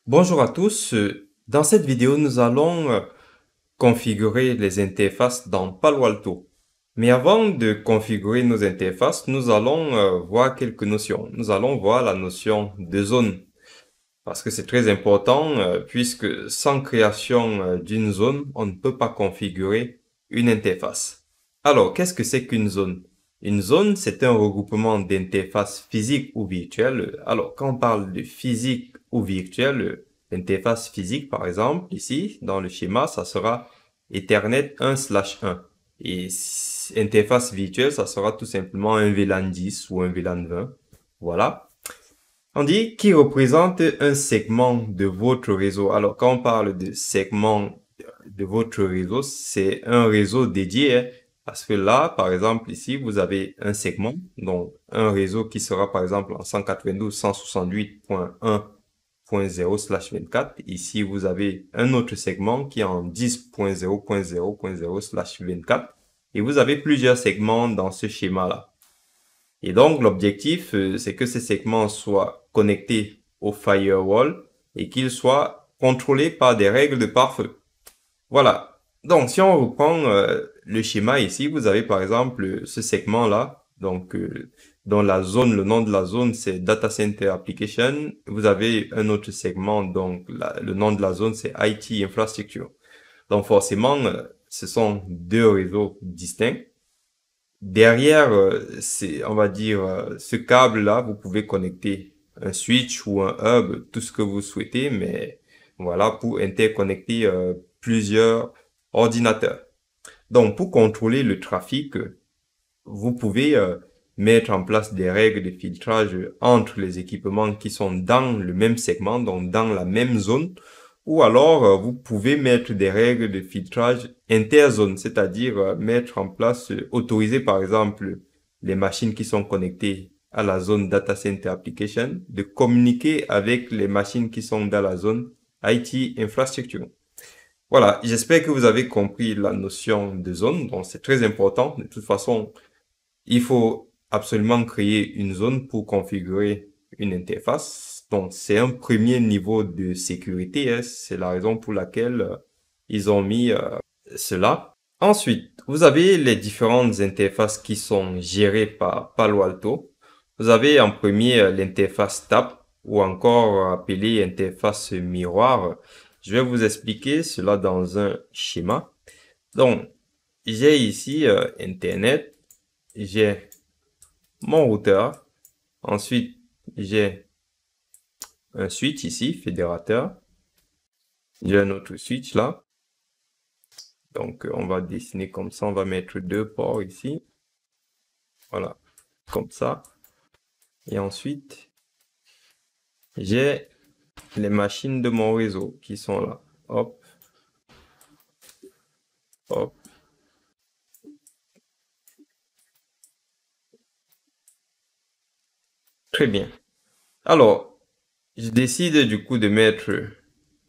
Bonjour à tous. Dans cette vidéo, nous allons configurer les interfaces dans Palo Alto. Mais avant de configurer nos interfaces, nous allons voir quelques notions. Nous allons voir la notion de zone parce que c'est très important puisque sans création d'une zone, on ne peut pas configurer une interface. Alors, qu'est-ce que c'est qu'une zone? Une zone, c'est un regroupement d'interfaces physiques ou virtuelles. Alors, quand on parle de physique ou virtuelle, l'interface physique, par exemple, ici, dans le schéma, ça sera Ethernet 1/1. Et interface virtuelle, ça sera tout simplement un VLAN 10 ou un VLAN 20. Voilà. On dit qui représente un segment de votre réseau. Alors, quand on parle de segment de votre réseau, c'est un réseau dédié, hein. Parce que là, par exemple, ici, vous avez un segment, donc un réseau qui sera, par exemple, en 192.168.1.0/24. Ici, vous avez un autre segment qui est en 10.0.0.0/24. Et vous avez plusieurs segments dans ce schéma-là. Et donc, l'objectif, c'est que ces segments soient connectés au firewall et qu'ils soient contrôlés par des règles de pare-feu. Voilà. Donc, si on reprend le schéma ici, vous avez par exemple ce segment-là, donc dans la zone, le nom de la zone, c'est Data Center Application. Vous avez un autre segment, donc le nom de la zone, c'est IT Infrastructure. Donc, forcément, ce sont deux réseaux distincts. Derrière, on va dire, ce câble-là, vous pouvez connecter un switch ou un hub, tout ce que vous souhaitez, mais voilà, pour interconnecter plusieurs ordinateurs. Donc, pour contrôler le trafic, vous pouvez mettre en place des règles de filtrage entre les équipements qui sont dans le même segment, donc dans la même zone, ou alors vous pouvez mettre des règles de filtrage interzone, c'est-à-dire mettre en place, autoriser par exemple les machines qui sont connectées à la zone Data Center Application de communiquer avec les machines qui sont dans la zone IT Infrastructure. Voilà, j'espère que vous avez compris la notion de zone, donc c'est très important. De toute façon, il faut absolument créer une zone pour configurer une interface. Donc, c'est un premier niveau de sécurité, hein. C'est la raison pour laquelle ils ont mis cela. Ensuite, vous avez les différentes interfaces qui sont gérées par Palo Alto. Vous avez en premier l'interface TAP ou encore appelée interface miroir. Je vais vous expliquer cela dans un schéma. Donc, j'ai ici Internet, j'ai mon routeur. Ensuite, j'ai un switch ici, fédérateur. J'ai un autre switch là. Donc, on va dessiner comme ça. On va mettre deux ports ici. Voilà, comme ça. Et ensuite, j'ai les machines de mon réseau qui sont là. Hop, hop. Très bien. Alors, je décide du coup de mettre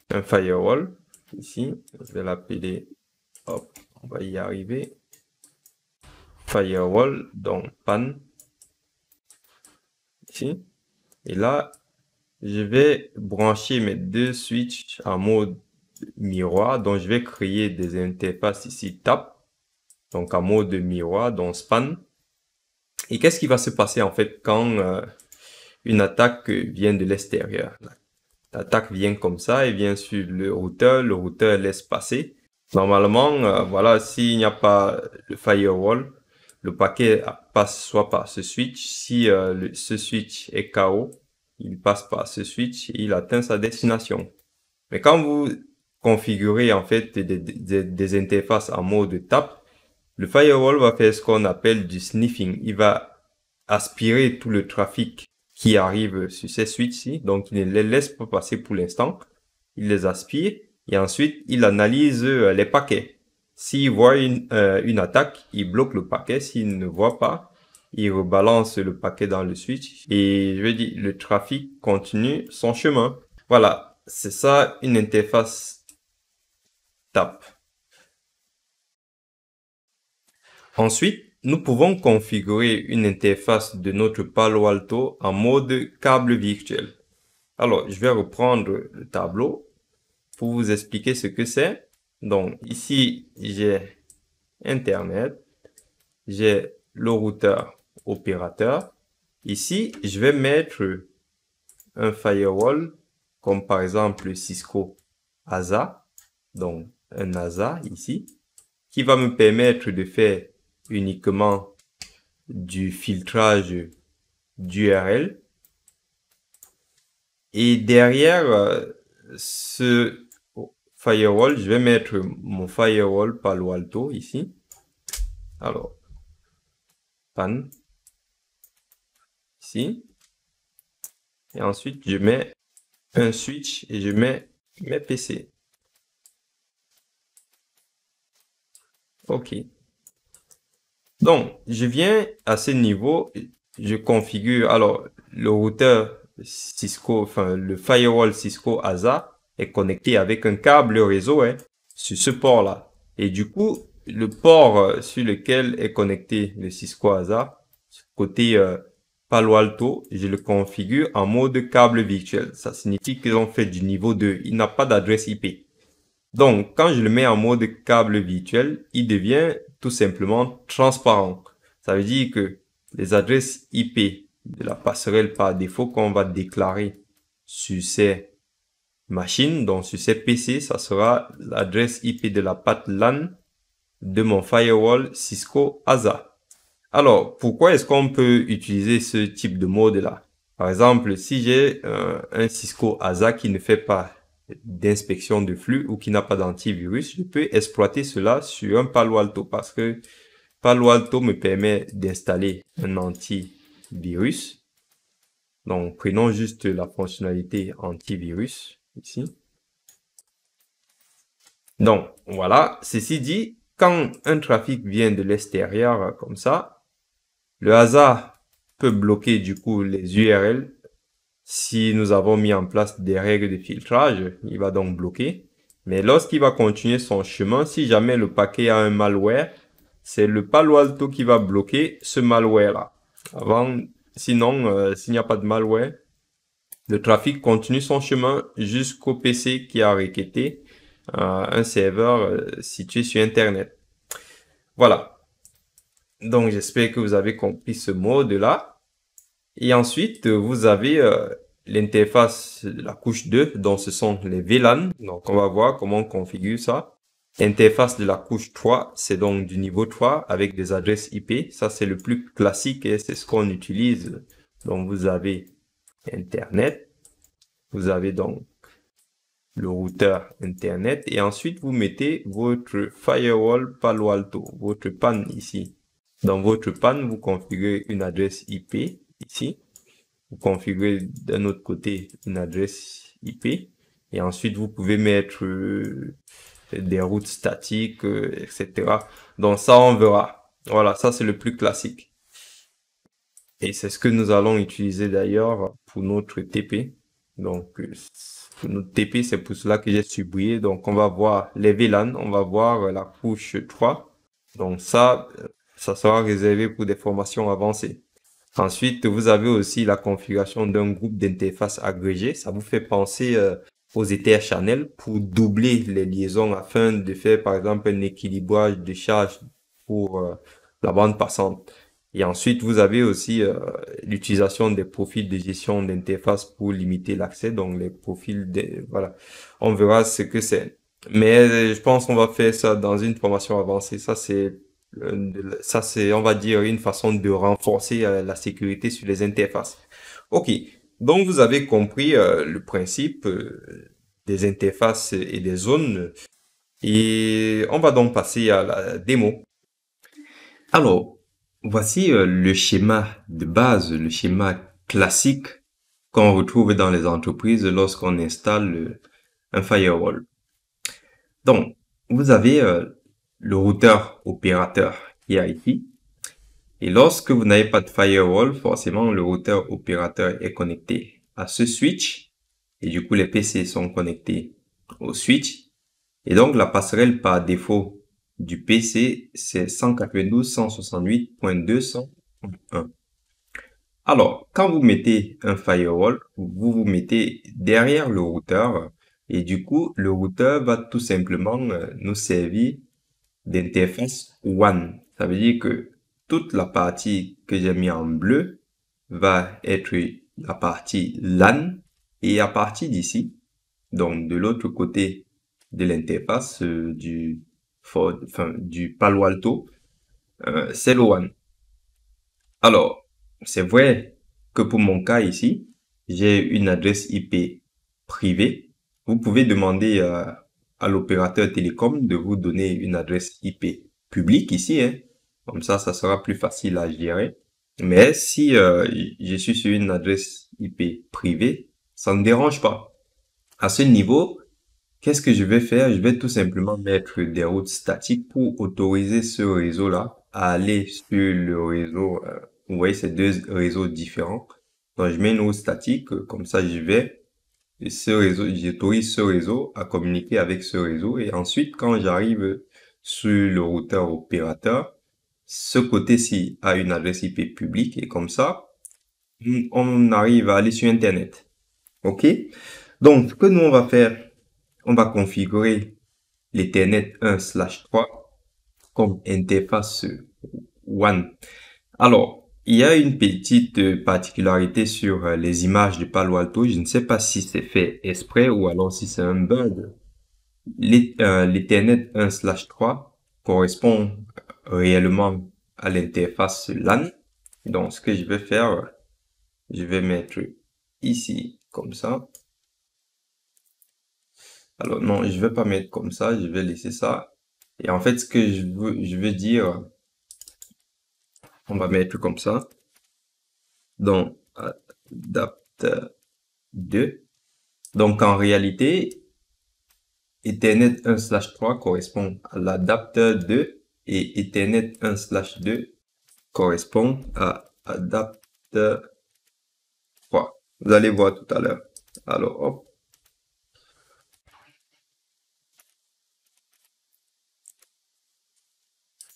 un firewall ici. Je vais l'appeler, hop, on va y arriver. Firewall, donc PAN, ici. Et là, je vais brancher mes deux switches en mode miroir. Donc, je vais créer des interfaces ici TAP. Donc, en mode miroir, donc span. Et qu'est-ce qui va se passer en fait quand une attaque vient de l'extérieur? L'attaque vient comme ça, elle vient sur le routeur laisse passer. Normalement, voilà, s'il n'y a pas le firewall, le paquet passe soit par ce switch. Si ce switch est KO, il passe par ce switch et il atteint sa destination. Mais quand vous configurez en fait des interfaces en mode TAP, le firewall va faire ce qu'on appelle du sniffing. Il va aspirer tout le trafic qui arrive sur ces switches-ci. Donc, il ne les laisse pas passer pour l'instant. Il les aspire et ensuite, il analyse les paquets. S'il voit une attaque, il bloque le paquet. S'il ne voit pas, il rebalance le paquet dans le switch et je veux dire, le trafic continue son chemin. Voilà, c'est ça une interface TAP. Ensuite, nous pouvons configurer une interface de notre Palo Alto en mode câble virtuel. Alors, je vais reprendre le tableau pour vous expliquer ce que c'est. Donc, ici, j'ai Internet, j'ai le routeur opérateur. Ici, je vais mettre un firewall, comme par exemple Cisco ASA, donc un ASA ici, qui va me permettre de faire uniquement du filtrage d'URL. Et derrière ce firewall, je vais mettre mon firewall Palo Alto ici. Alors, PAN ici. Et ensuite, je mets un switch et je mets mes PC. OK. Donc, je viens à ce niveau, je configure, alors, le routeur Cisco, enfin, le firewall Cisco ASA est connecté avec un câble réseau, sur ce port-là. Et du coup, le port sur lequel est connecté le Cisco ASA, côté Palo Alto, je le configure en mode câble virtuel. Ça signifie qu'ils ont fait du niveau 2. Il n'a pas d'adresse IP. Donc, quand je le mets en mode câble virtuel, il devient tout simplement transparent. Ça veut dire que les adresses IP de la passerelle par défaut qu'on va déclarer sur ces machines, donc sur ces PC, ça sera l'adresse IP de la patte LAN de mon firewall Cisco ASA. Alors, pourquoi est-ce qu'on peut utiliser ce type de mode-là? Par exemple, si j'ai un Cisco ASA qui ne fait pas d'inspection de flux ou qui n'a pas d'antivirus, je peux exploiter cela sur un Palo Alto parce que Palo Alto me permet d'installer un antivirus. Donc, prenons juste la fonctionnalité antivirus ici. Donc, voilà. Ceci dit, quand un trafic vient de l'extérieur comme ça, le ASA peut bloquer du coup les URL. Si nous avons mis en place des règles de filtrage, il va donc bloquer. Mais lorsqu'il va continuer son chemin, si jamais le paquet a un malware, c'est le Palo Alto qui va bloquer ce malware-là. Sinon, s'il n'y a pas de malware, le trafic continue son chemin jusqu'au PC qui a requêté un serveur situé sur Internet. Voilà. Donc, j'espère que vous avez compris ce mode-là. Et ensuite, vous avez l'interface de la couche 2, donc ce sont les VLAN. Donc, on va voir comment on configure ça. L'interface de la couche 3, c'est donc du niveau 3 avec des adresses IP. Ça, c'est le plus classique et c'est ce qu'on utilise. Donc, vous avez Internet. Vous avez donc le routeur Internet. Et ensuite, vous mettez votre firewall Palo Alto, votre PAN ici. Dans votre PAN, vous configurez une adresse IP ici. Vous configurez d'un autre côté une adresse IP. Et ensuite, vous pouvez mettre des routes statiques, etc. Donc ça, on verra. Voilà, ça c'est le plus classique. Et c'est ce que nous allons utiliser d'ailleurs pour notre TP. Donc, pour notre TP, c'est pour cela que j'ai subouillé. Donc, on va voir les VLAN, on va voir la couche 3. Donc ça sera réservé pour des formations avancées. Ensuite, vous avez aussi la configuration d'un groupe d'interfaces agrégées. Ça vous fait penser aux Ether Channel pour doubler les liaisons afin de faire, par exemple, un équilibrage de charge pour la bande passante. Et ensuite, vous avez aussi l'utilisation des profils de gestion d'interface pour limiter l'accès. Donc, les profils voilà. On verra ce que c'est. Mais je pense qu'on va faire ça dans une formation avancée. Ça, c'est, on va dire, une façon de renforcer la sécurité sur les interfaces. OK. Donc, vous avez compris le principe des interfaces et des zones. Et on va donc passer à la démo. Alors, voici le schéma de base, le schéma classique qu'on retrouve dans les entreprises lorsqu'on installe un firewall. Donc, vous avez le routeur opérateur qui est ici. Et lorsque vous n'avez pas de firewall, forcément, le routeur opérateur est connecté à ce switch. Et du coup, les PC sont connectés au switch. Et donc, la passerelle par défaut du PC, c'est 192.168.201. Alors, quand vous mettez un firewall, vous vous mettez derrière le routeur et du coup, le routeur va tout simplement nous servir d'interface WAN. Ça veut dire que toute la partie que j'ai mis en bleu va être la partie LAN et à partir d'ici, donc de l'autre côté de l'interface du Palo Alto, c'est le WAN. Alors, c'est vrai que pour mon cas ici, j'ai une adresse IP privée. Vous pouvez demander à l'opérateur télécom de vous donner une adresse IP publique ici, hein. Comme ça sera plus facile à gérer. Mais si je suis sur une adresse IP privée, ça ne dérange pas. À ce niveau, qu'est-ce que je vais faire? Je vais tout simplement mettre des routes statiques pour autoriser ce réseau-là à aller sur le réseau. Vous voyez, c'est deux réseaux différents. Donc, je mets une route statique, comme ça, j'autorise ce réseau à communiquer avec ce réseau. Et ensuite, quand j'arrive sur le routeur opérateur, ce côté-ci a une adresse IP publique et comme ça, on arrive à aller sur Internet. OK? Donc, ce que nous, on va faire, on va configurer l'Ethernet 1/3 comme interface WAN. Alors, il y a une petite particularité sur les images de Palo Alto. Je ne sais pas si c'est fait exprès ou alors si c'est un bug. L'Ethernet 1/3 correspond réellement à l'interface LAN. Donc, ce que je vais faire, je vais mettre ici comme ça. Alors non, je vais pas mettre comme ça, je vais laisser ça. Et en fait, ce que je veux dire, on va mettre comme ça. Donc, adapteur 2. Donc, en réalité, Ethernet 1/3 correspond à l'adapteur 2 et Ethernet 1/2 correspond à adapteur 3. Vous allez voir tout à l'heure. Alors, hop.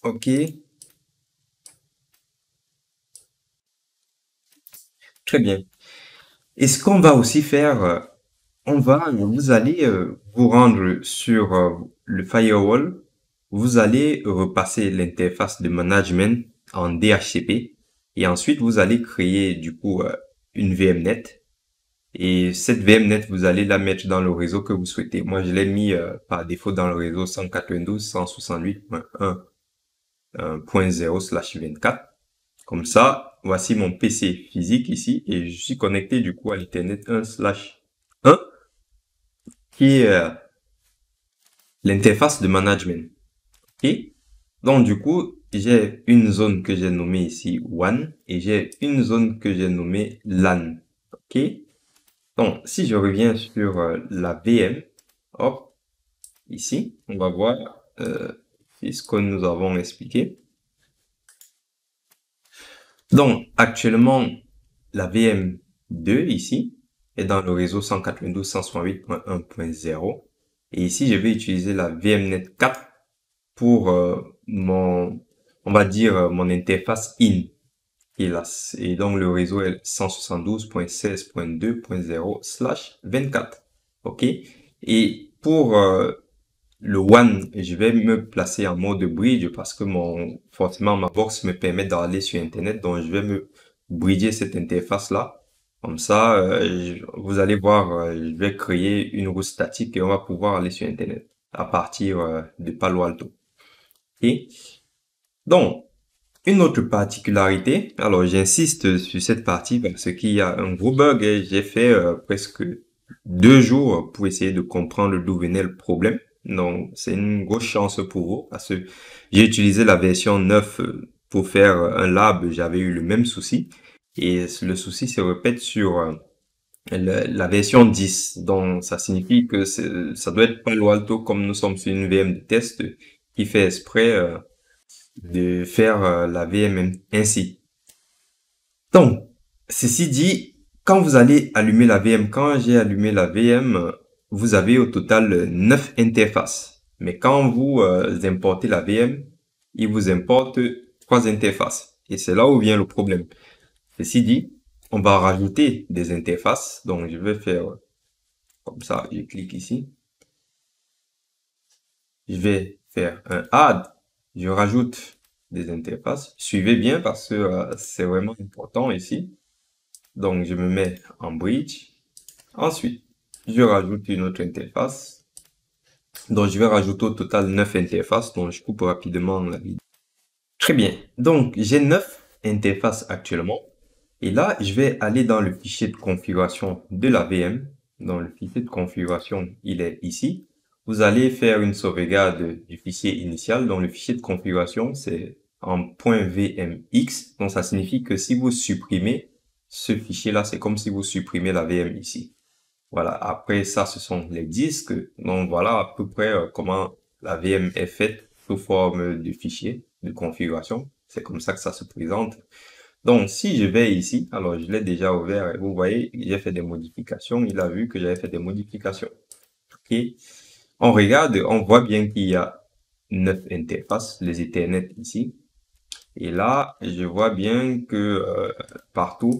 OK. Très bien. Et ce qu'on va aussi faire, vous allez vous rendre sur le firewall. Vous allez repasser l'interface de management en DHCP et ensuite vous allez créer du coup une VMnet et cette VMnet vous allez la mettre dans le réseau que vous souhaitez. Moi je l'ai mis par défaut dans le réseau 192.168.1.0/24. Comme ça, voici mon PC physique ici et je suis connecté du coup à l'Ethernet 1/1 qui est l'interface de management. Et donc du coup, j'ai une zone que j'ai nommée ici WAN et j'ai une zone que j'ai nommée LAN. OK? Donc si je reviens sur la VM, hop, ici, on va voir ce que nous avons expliqué. Donc actuellement, la VM2 ici est dans le réseau 192.168.1.0 et ici je vais utiliser la VMnet 4 pour on va dire mon interface in. Et donc le réseau est 172.16.2.0/24. OK? Et pour le WAN, je vais me placer en mode bridge parce que forcément ma box me permet d'aller sur Internet. Donc je vais me bridger cette interface là. Comme ça, vous allez voir, je vais créer une route statique et on va pouvoir aller sur Internet à partir de Palo Alto. Et donc, une autre particularité, alors j'insiste sur cette partie parce qu'il y a un gros bug et j'ai fait presque 2 jours pour essayer de comprendre d'où venait le problème. Donc, c'est une grosse chance pour vous parce que j'ai utilisé la version 9 pour faire un lab, j'avais eu le même souci et le souci se répète sur la version 10. Donc, ça signifie que ça doit être Palo Alto comme nous sommes sur une VM de test qui fait exprès de faire la VM ainsi. Donc, ceci dit, quand vous allez allumer la VM, quand j'ai allumé la VM, vous avez au total 9 interfaces. Mais quand vous importez la VM, il vous importe 3 interfaces. Et c'est là où vient le problème. Ceci dit, on va rajouter des interfaces. Donc, je vais faire comme ça. Je clique ici. Je vais faire un add. Je rajoute des interfaces. Suivez bien parce que c'est vraiment important ici. Donc, je me mets en bridge. Ensuite, je rajoute une autre interface. Donc, je vais rajouter au total 9 interfaces. Donc, je coupe rapidement la vidéo. Très bien. Donc, j'ai 9 interfaces actuellement. Et là, je vais aller dans le fichier de configuration de la VM. Dans le fichier de configuration, il est ici. Vous allez faire une sauvegarde du fichier initial. Donc, le fichier de configuration, c'est en .vmx. Donc, ça signifie que si vous supprimez ce fichier-là, c'est comme si vous supprimez la VM ici. Voilà. Après ça, ce sont les disques. Donc, voilà à peu près comment la VM est faite sous forme de fichier de configuration. C'est comme ça que ça se présente. Donc, si je vais ici, alors je l'ai déjà ouvert et vous voyez, j'ai fait des modifications. Il a vu que j'avais fait des modifications. OK. On regarde, on voit bien qu'il y a 9 interfaces, les Ethernet ici. Et là, je vois bien que partout,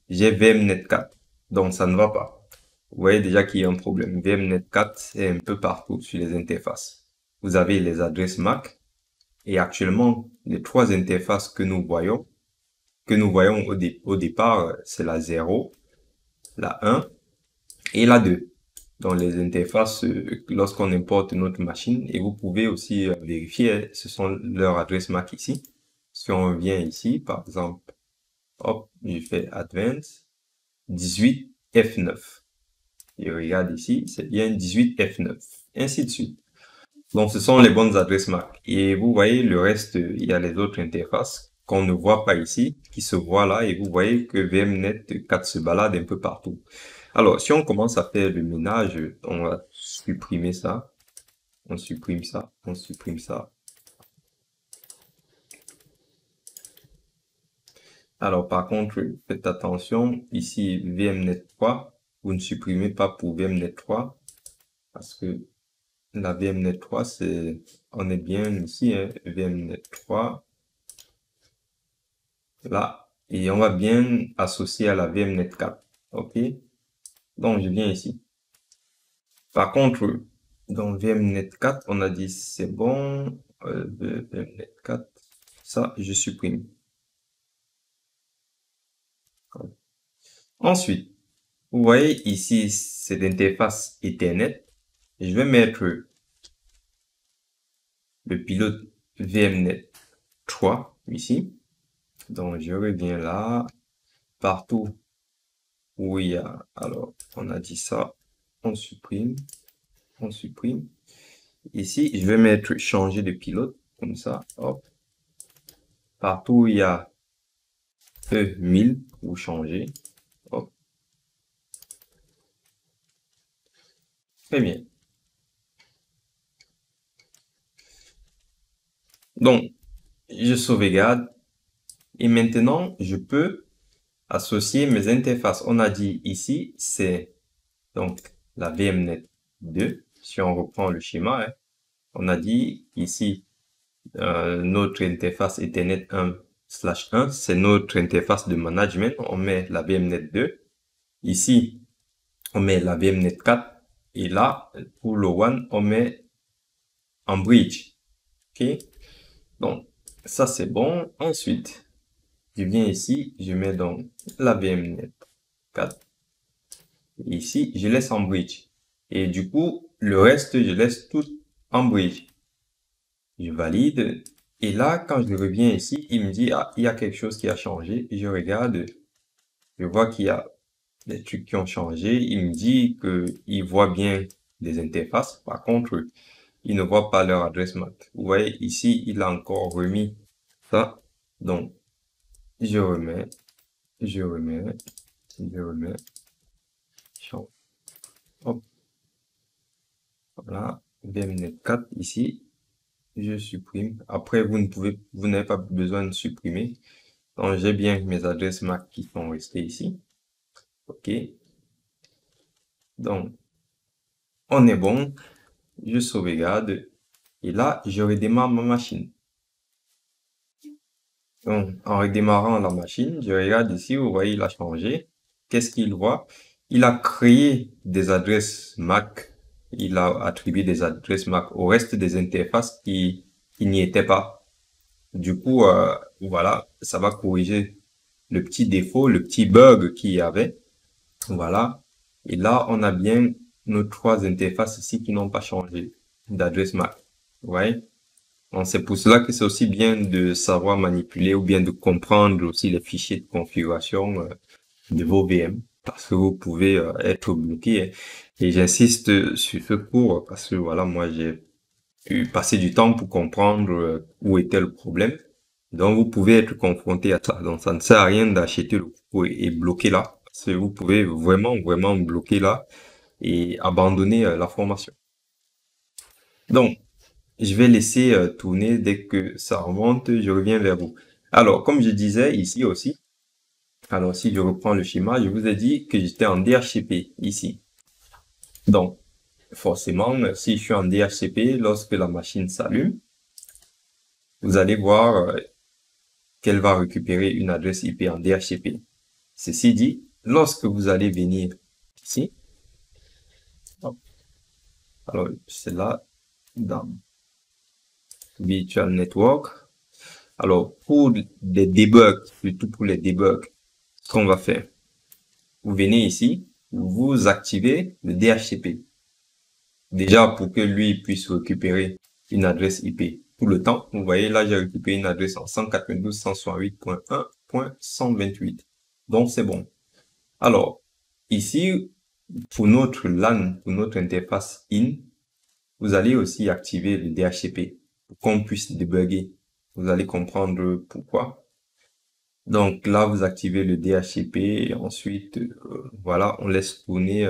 j'ai VMnet 4. Donc, ça ne va pas. Vous voyez déjà qu'il y a un problème. VMnet 4 est un peu partout sur les interfaces. Vous avez les adresses MAC. Et actuellement, les trois interfaces que nous voyons au départ, c'est la 0, la 1 et la 2. Dans les interfaces, lorsqu'on importe notre machine, et vous pouvez aussi vérifier, ce sont leurs adresses MAC ici. Si on vient ici, par exemple, hop, je fais Advanced 18 F9. Et regarde ici, c'est bien 18 F9, ainsi de suite. Donc, ce sont les bonnes adresses MAC. Et vous voyez, le reste, il y a les autres interfaces qu'on ne voit pas ici, qui se voient là, et vous voyez que VMnet 4 se balade un peu partout. Alors, si on commence à faire le ménage, on va supprimer ça, on supprime ça, on supprime ça. Alors, par contre, faites attention, ici, VMnet 3, vous ne supprimez pas pour VMnet 3, parce que la VMnet 3, on est bien ici, hein, VMnet 3, là, et on va bien associer à la VMnet 4, ok? Donc, je viens ici. Par contre, dans VMnet 4, on a dit c'est bon, VMnet 4, ça, je supprime. Ensuite, vous voyez ici, c'est l'interface Ethernet. Je vais mettre le pilote VMnet 3 ici. Donc, je reviens là. Partout où il y a, alors, on a dit ça, on supprime, on supprime. Ici, je vais mettre changer de pilote, comme ça, hop. Partout où il y a E1000, vous changez, hop. Très bien. Donc, je sauvegarde. Et maintenant, je peux associer mes interfaces. On a dit ici, c'est donc la VMnet 2. Si on reprend le schéma, hein, on a dit ici, notre interface Ethernet 1/1, c'est notre interface de management. On met la VMnet 2. Ici, on met la VMnet 4. Et là, pour le one, on met en bridge. OK? Donc, ça c'est bon. Ensuite, je viens ici, je mets donc la VMnet 4. Ici, je laisse en bridge. Et du coup, le reste, je laisse tout en bridge. Je valide. Et là, quand je reviens ici, il me dit, ah, il y a quelque chose qui a changé. Je regarde, je vois qu'il y a des trucs qui ont changé. Il me dit qu'il voit bien des interfaces. Par contre, il ne voit pas leur adresse MAC. Vous voyez, ici, il a encore remis ça. Donc, je remets, je remets, je remets. Change. Hop, voilà. VMnet 4 ici. Je supprime. Après, vous n'avez pas besoin de supprimer. Donc, j'ai bien mes adresses MAC qui sont restées ici. OK. Donc, on est bon. Je sauvegarde. Et là, je redémarre ma machine. Donc, en redémarrant la machine, je regarde ici, vous voyez, il a changé. Qu'est-ce qu'il voit? Il a créé des adresses MAC. Il a attribué des adresses MAC au reste des interfaces qui n'y étaient pas. Du coup, voilà, ça va corriger le petit défaut, le petit bug qu'il y avait. Voilà. Et là, on a bien nos trois interfaces ici qui n'ont pas changé d'adresse MAC. Vous voyez? Donc, c'est pour cela que c'est aussi bien de savoir manipuler ou bien de comprendre aussi les fichiers de configuration de vos VM parce que vous pouvez être bloqué. Hein. Et j'insiste sur ce cours parce que voilà, moi j'ai eu passé du temps pour comprendre où était le problème. Donc vous pouvez être confronté à ça. Donc ça ne sert à rien d'acheter le cours et bloquer là. Parce que vous pouvez vraiment bloquer là et abandonner la formation. Donc je vais laisser tourner dès que ça remonte, je reviens vers vous. Alors, comme je disais ici aussi, alors si je reprends le schéma, je vous ai dit que j'étais en DHCP ici. Donc, forcément, si je suis en DHCP, lorsque la machine s'allume, vous allez voir qu'elle va récupérer une adresse IP en DHCP. Ceci dit, lorsque vous allez venir ici, alors c'est là, dans Virtual Network, alors pour les debugs, surtout pour les debugs, ce qu'on va faire, vous venez ici, vous activez le DHCP. Déjà pour que lui puisse récupérer une adresse IP tout le temps. Vous voyez là, j'ai récupéré une adresse en 192.168.1.128. Donc c'est bon. Alors, ici, pour notre LAN, pour notre interface in, vous allez aussi activer le DHCP pour qu'on puisse débugger. Vous allez comprendre pourquoi. Donc là, vous activez le DHCP et ensuite, voilà, on laisse tourner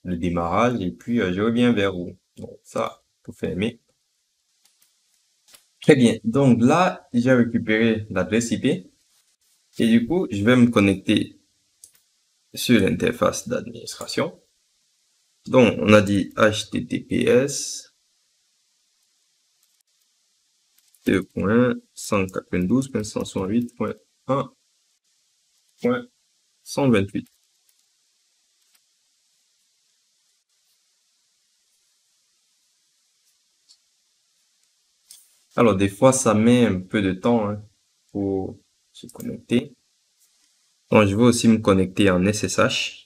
le démarrage et puis je reviens vers vous. Donc ça, pour fermer. Très bien. Donc là, j'ai récupéré l'adresse IP et du coup, je vais me connecter sur l'interface d'administration. Donc, on a dit HTTPS 2.192.168.1.128. Alors, des fois, ça met un peu de temps hein, pour se connecter. Donc, je vais aussi me connecter en SSH.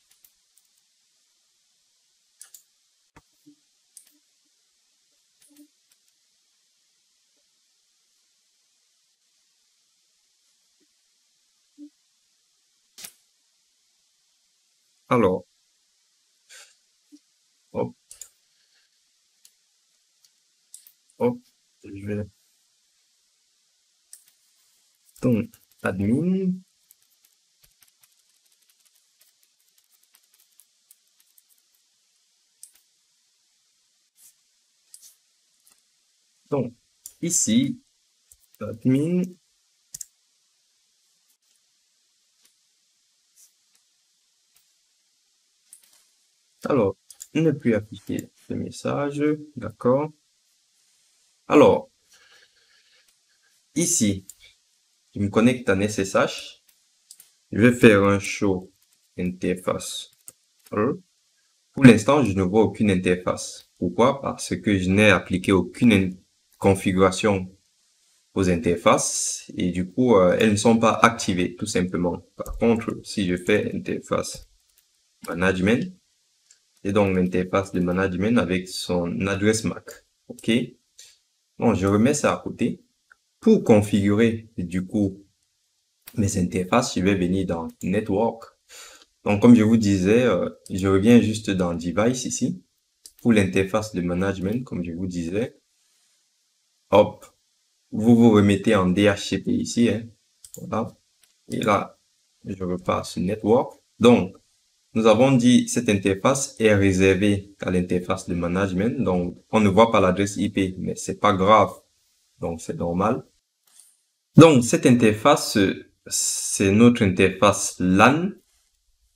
Alors, hop, hop, je vais donc admin. Donc, ici, admin. Alors, ne plus afficher ce message. D'accord. Alors, ici, je me connecte en SSH. Je vais faire un show interface. Pour l'instant, je ne vois aucune interface. Pourquoi? Parce que je n'ai appliqué aucune configuration aux interfaces et du coup, elles ne sont pas activées tout simplement. Par contre, si je fais interface management, c'est donc l'interface de management avec son adresse MAC. OK? Donc, je remets ça à côté. Pour configurer, du coup, mes interfaces, je vais venir dans Network. Donc, comme je vous disais, je reviens juste dans Device ici. Pour l'interface de management, comme je vous disais. Hop. Vous vous remettez en DHCP ici. Hein. Voilà. Et là, je repars sur Network. Donc, nous avons dit cette interface est réservée à l'interface de management. Donc, on ne voit pas l'adresse IP, mais c'est pas grave. Donc, c'est normal. Donc, cette interface, c'est notre interface LAN.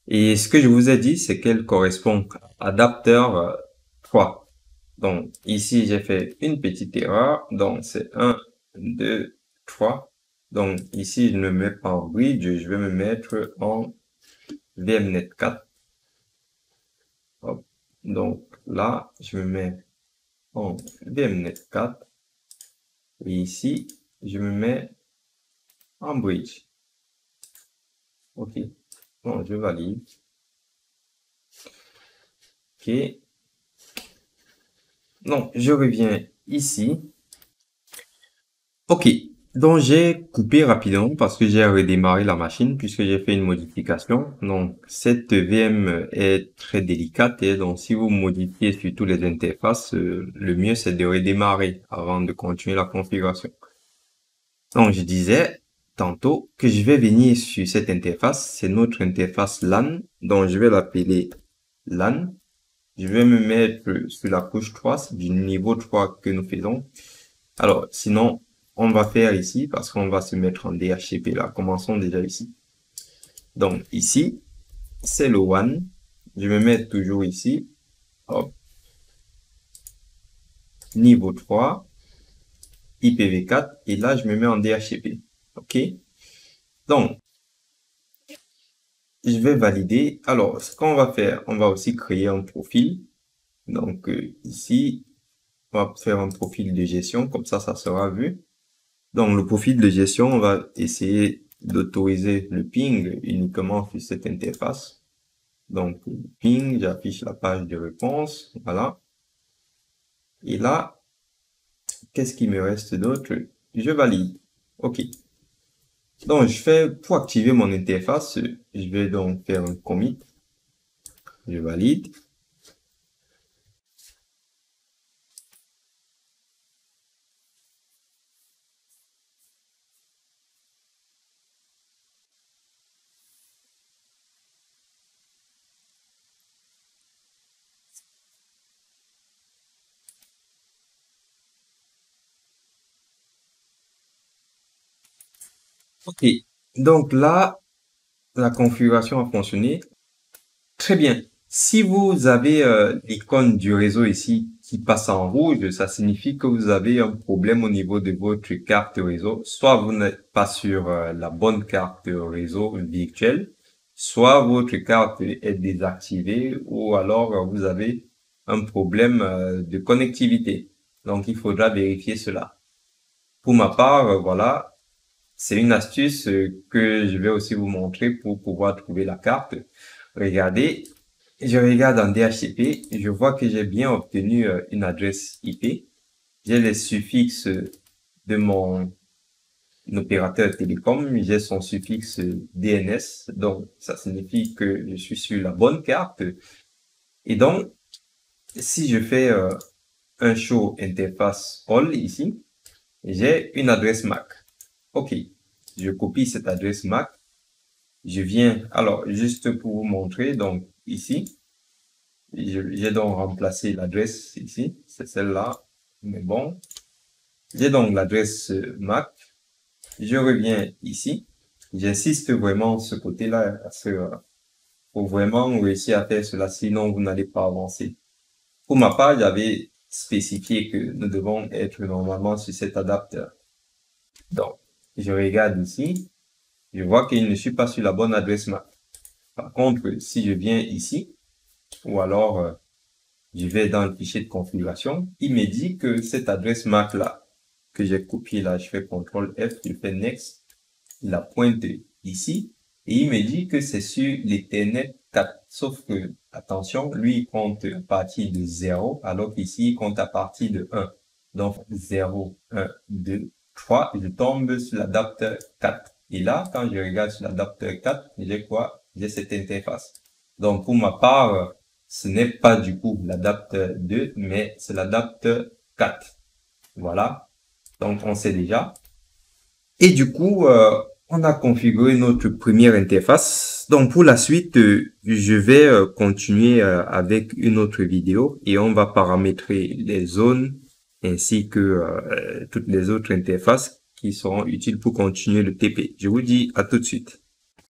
Et ce que je vous ai dit, c'est qu'elle correspond à adapteur 3. Donc, ici, j'ai fait une petite erreur. Donc, c'est 1, 2, 3. Donc, ici, je ne me mets pas en bridge, je vais me mettre en VMnet 4. Hop. Donc, là, je me mets en VMnet 4. Et ici, je me mets en bridge. OK. Bon, je valide. OK. Donc, je reviens ici. OK. Donc, j'ai coupé rapidement parce que j'ai redémarré la machine puisque j'ai fait une modification. Donc, cette VM est très délicate et donc, si vous modifiez surtout les interfaces, le mieux, c'est de redémarrer avant de continuer la configuration. Donc, je disais tantôt que je vais venir sur cette interface. C'est notre interface LAN. Donc, je vais l'appeler LAN. Je vais me mettre sur la couche 3 du niveau 3 que nous faisons. Alors, sinon, on va faire ici parce qu'on va se mettre en DHCP là. Commençons déjà ici. Donc, ici, c'est le WAN. Je me mets toujours ici. Hop. Niveau 3. IPv4. Et là, je me mets en DHCP. OK? Donc, je vais valider. Alors, ce qu'on va faire, on va aussi créer un profil. Donc, ici, on va faire un profil de gestion. Comme ça sera vu. Donc, le profil de gestion, on va essayer d'autoriser le ping uniquement sur cette interface. Donc, ping, j'affiche la page de réponse. Voilà. Et là, qu'est-ce qui me reste d'autre? Je valide. OK. Donc, pour activer mon interface, je vais donc faire un commit. Je valide. OK. Donc là, la configuration a fonctionné. Très bien. Si vous avez l'icône du réseau ici qui passe en rouge, ça signifie que vous avez un problème au niveau de votre carte réseau. Soit vous n'êtes pas sur la bonne carte réseau virtuelle, soit votre carte est désactivée ou alors vous avez un problème de connectivité. Donc, il faudra vérifier cela. Pour ma part, voilà, c'est une astuce que je vais aussi vous montrer pour pouvoir trouver la carte. Regardez, je regarde en DHCP, je vois que j'ai bien obtenu une adresse IP. J'ai les suffixes de mon opérateur télécom, j'ai son suffixe DNS, donc ça signifie que je suis sur la bonne carte. Et donc, si je fais un show interface all ici, j'ai une adresse MAC. OK, je copie cette adresse MAC. Je viens, alors juste pour vous montrer, donc ici, j'ai donc remplacé l'adresse ici, c'est celle-là, mais bon. J'ai donc l'adresse MAC. Je reviens ici. J'insiste vraiment ce côté-là parce que faut vraiment réussir à faire cela, sinon vous n'allez pas avancer. Pour ma part, j'avais spécifié que nous devons être normalement sur cet adapteur. Donc, je regarde ici, je vois que je ne suis pas sur la bonne adresse MAC. Par contre, si je viens ici, ou alors je vais dans le fichier de configuration, il me dit que cette adresse MAC là, que j'ai copié là, je fais CTRL F, je fais Next, il la pointe ici, et il me dit que c'est sur l'Ethernet 4. Sauf que, attention, lui, il compte à partir de 0, alors qu'ici, il compte à partir de 1. Donc, 0, 1, 2, 3, je tombe sur l'adapteur 4. Et là, quand je regarde sur l'adapteur 4, j'ai quoi? J'ai cette interface. Donc, pour ma part, ce n'est pas du coup l'adapteur 2, mais c'est l'adapteur 4. Voilà. Donc, on sait déjà. Et du coup, on a configuré notre première interface. Donc, pour la suite, je vais continuer avec une autre vidéo et on va paramétrer les zones ainsi que toutes les autres interfaces qui seront utiles pour continuer le TP. Je vous dis à tout de suite.